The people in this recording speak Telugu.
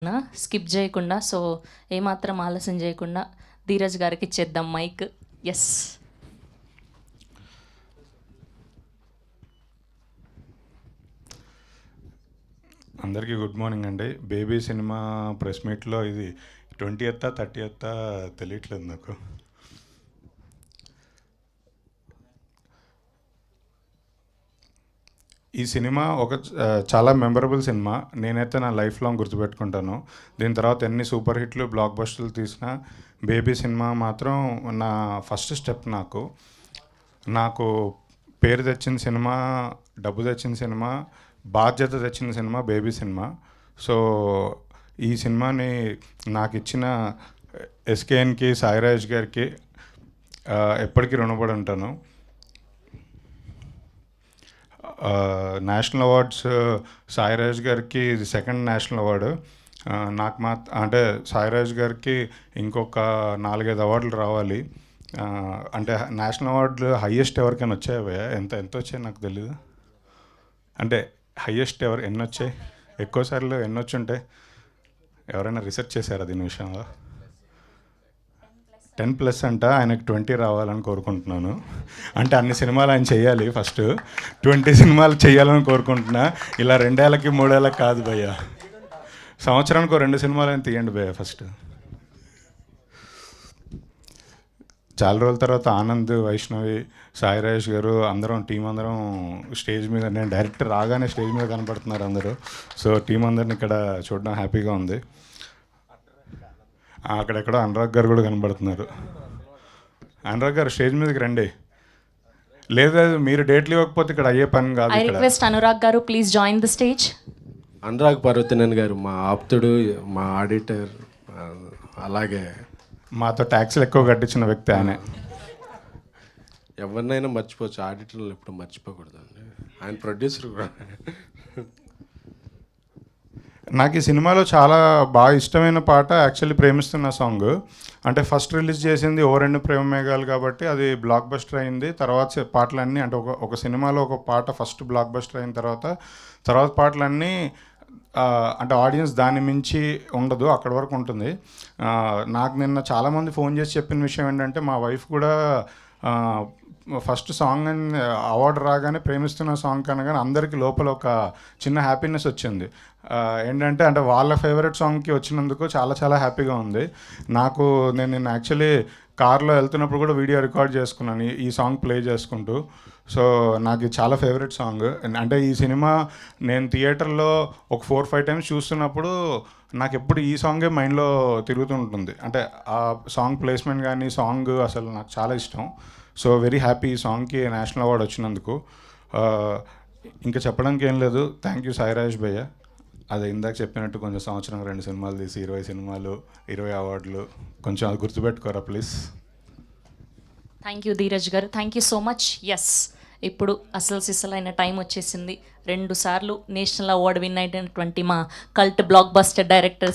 స్కిప్ చేయకుండా. సో ఏమాత్రం ఆలస్యం చేయకుండా ధీరజ్ గారికి ఇచ్చేద్దాం మైక్. ఎస్, అందరికీ గుడ్ మార్నింగ్ అండి. బేబీ సినిమా ప్రెస్ మీట్లో ఇది 20th 30th తెలియట్లేదు నాకు. ఈ సినిమా చాలా మెమరబుల్ సినిమా. నేనైతే నా లైఫ్ లాంగ్ గుర్తుపెట్టుకుంటాను. దీని తర్వాత ఎన్ని సూపర్ హిట్లు బ్లాక్ బస్టర్లు తీసినా బేబీ సినిమా మాత్రం నా ఫస్ట్ స్టెప్. నాకు పేరు తెచ్చిన సినిమా, డబ్బు తెచ్చిన సినిమా, బాధ్యత తెచ్చిన సినిమా బేబీ సినిమా. సో ఈ సినిమాని నాకు ఇచ్చిన ఎస్కేఎన్కి, సాయిరాజ్ గారికి ఎప్పటికీ రుణపడి ఉంటాను. నేషనల్ అవార్డ్స్ సాయిరాజ్ గారికి ఇది సెకండ్ నేషనల్ అవార్డు. నాకు అంటే సాయిరాజ్ గారికి ఇంకొక 4-5 అవార్డులు రావాలి. అంటే నేషనల్ అవార్డులు హయ్యెస్ట్ ఎవరికైనా వచ్చాయి? ఎంత వచ్చాయి నాకు తెలీదు. అంటే హయ్యెస్ట్ ఎన్ని వచ్చాయి, ఎక్కువసార్లు ఎన్ని వచ్చి ఉంటాయి? ఎవరైనా రీసెర్చ్ చేశారా దీని విషయంలో? 10+ అంట. ఆయనకు 20 రావాలని కోరుకుంటున్నాను. అంటే అన్ని సినిమాలు ఆయన చేయాలి, ఫస్ట్ 20 సినిమాలు చేయాలని కోరుకుంటున్నా. ఇలా 2 ఏళ్ళకి 3 ఏళ్ళకి కాదు భయ్య, సంవత్సరానికి 2 సినిమాలు అని తీయండి భయ్య ఫస్ట్. చాలా రోజుల తర్వాత ఆనంద్, వైష్ణవి, సాయిరాజ్ గారు టీం అందరం స్టేజ్ మీద, నేను డైరెక్టర్ రాగానే స్టేజ్ మీద కనపడుతున్నారు అందరూ. సో టీం అందరిని ఇక్కడ చూడడం హ్యాపీగా ఉంది. అక్కడెక్కడో అనురాగ్ గారు కూడా కనబడుతున్నారు. అనురాగ్ గారు స్టేజ్ మీదకి రండి. లేదా మీరు డేట్లు ఇవ్వకపోతే ఇక్కడ అయ్యే పని కాదు. ఐ రిక్వెస్ట్ అనురాగ్ గారు, please join the stage. Anurag Parvathanan గారు మా ఆప్తుడు, మా ఆడిటర్, అలాగే మాతో ట్యాక్స్లు ఎక్కువ కట్టించిన వ్యక్తి ఆయన. ఎవరినైనా మర్చిపోవచ్చు, ఆడిటర్లు ఎప్పుడు మర్చిపోకూడదండి. ఆయన ప్రొడ్యూసర్ కూడా. నాకు ఈ సినిమాలో చాలా బాగా ఇష్టమైన పాట యాక్చువల్లీ ప్రేమిస్తున్న సాంగ్. అంటే ఫస్ట్ రిలీజ్ చేసింది ఓ రెండు ప్రేమ మేఘాలు కాబట్టి అది బ్లాక్ బస్టర్ అయింది. తర్వాత పాటలన్నీ, అంటే ఒక సినిమాలో ఒక పాట ఫస్ట్ బ్లాక్ బస్టర్ అయిన తర్వాత పాటలన్నీ అంటే ఆడియన్స్ దాన్ని మించి ఉండదు, అక్కడి వరకు ఉంటుంది. నాకు నిన్న చాలామంది ఫోన్ చేసి చెప్పిన విషయం ఏంటంటే, మా వైఫ్ కూడా ఫస్ట్ సాంగ్ అని అవార్డు రాగానే ప్రేమిస్తున్న సాంగ్ కనగానే అందరికీ లోపల ఒక చిన్న హ్యాపీనెస్ వచ్చింది. ఏంటంటే అంటే వాళ్ళ ఫేవరెట్ సాంగ్కి వచ్చినందుకు చాలా చాలా హ్యాపీగా ఉంది నాకు. నేను యాక్చువల్లీ కార్లో వెళ్తున్నప్పుడు కూడా వీడియో రికార్డ్ చేసుకున్నాను ఈ సాంగ్ ప్లే చేసుకుంటూ. సో నాకు చాలా ఫేవరెట్ సాంగ్. అంటే ఈ సినిమా నేను థియేటర్లో ఒక 4-5 టైమ్స్ చూస్తున్నప్పుడు నాకు ఎప్పుడు ఈ సాంగే మైండ్లో తిరుగుతుంటుంది. అంటే ఆ సాంగ్ ప్లేస్మెంట్ కానీ సాంగ్ అసలు నాకు చాలా ఇష్టం. సో వెరీ హ్యాపీ ఈ సాంగ్కి నేషనల్ అవార్డు వచ్చినందుకు. ఇంకా చెప్పడానికి ఏం లేదు. థ్యాంక్ యూ సాయిరాజ్ భయ్య. అది ఇందాక చెప్పినట్టు కొంచెం సంవత్సరం 2 సినిమాలు తీసి 20 సినిమాలు 20 అవార్డులు, కొంచెం అది గుర్తుపెట్టుకోరా please. Thank you Dheeraj garu, thank you so much. Yes, ఇప్పుడు అసలు సిసలైన టైం వచ్చేసింది. 2 సార్లు నేషనల్ అవార్డు విన్ అయినటువంటి మా కల్ట్ బ్లాక్ బస్టర్ డైరెక్టర్